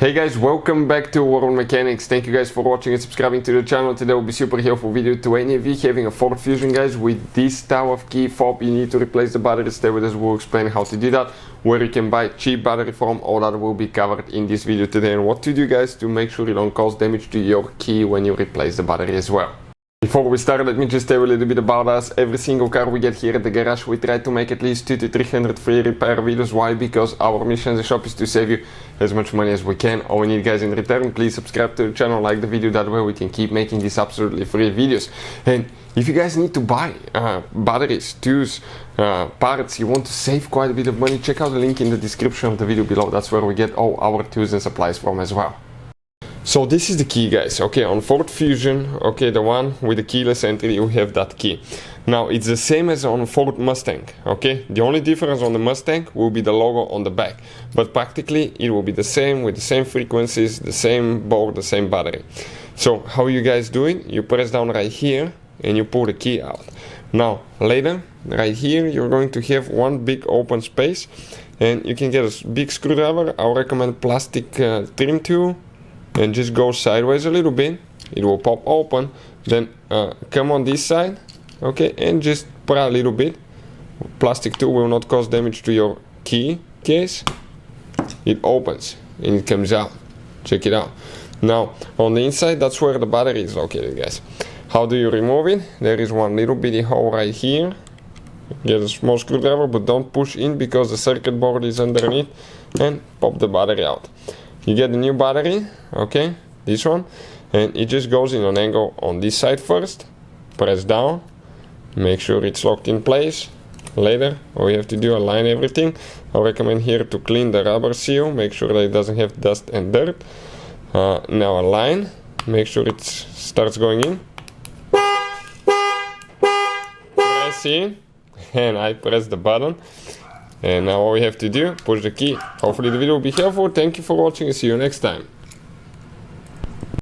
Hey guys, welcome back to World Mechanics. Thank you guys for watching and subscribing to the channel. Today will be super helpful video to any of you having a Ford Fusion, guys. With this style of key fob, you need to replace the battery. Stay with us, we'll explain how to do that, where you can buy cheap battery from. All that will be covered in this video today, and what to do, guys, to make sure you don't cause damage to your key when you replace the battery as well. Before we start, let me just tell you a little bit about us. Every single car we get here at the garage, we try to make at least 200 to 300 free repair videos. Why? Because our mission as a shop is to save you as much money as we can. All we need, guys, in return, please subscribe to the channel, like the video, that way we can keep making these absolutely free videos. And if you guys need to buy batteries, tools, parts, you want to save quite a bit of money, check out the link in the description of the video below. That's where we get all our tools and supplies from as well. So this is the key, guys. Okay, on Ford Fusion, okay, the one with the keyless entry, you have that key. Now it's the same as on Ford Mustang. Okay, the only difference on the Mustang will be the logo on the back, but practically it will be the same, with the same frequencies, the same board, the same battery. So how you guys do it? You press down right here and you pull the key out. Now later, right here, you're going to have one big open space, and you can get a big screwdriver. I'll recommend plastic trim tool, and just go sideways a little bit. It will pop open. Then come on this side, okay, and just pry a little bit. Plastic tool will not cause damage to your key case. It opens and it comes out. Check it out. Now on the inside, that's where the battery is located, guys. How do you remove it? There is one little bitty hole right here. Get a small screwdriver, but don't push in because the circuit board is underneath, and pop the battery out. You get the new battery, okay, this one, and it just goes in an angle on this side first. Press down, make sure it's locked in place. Later, all you have to do, align everything. I recommend here to clean the rubber seal, make sure that it doesn't have dust and dirt. Now align, make sure it starts going in. Press in, and I press the button. And now all we have to do, push the key. Hopefully the video will be helpful. Thank you for watching and see you next time.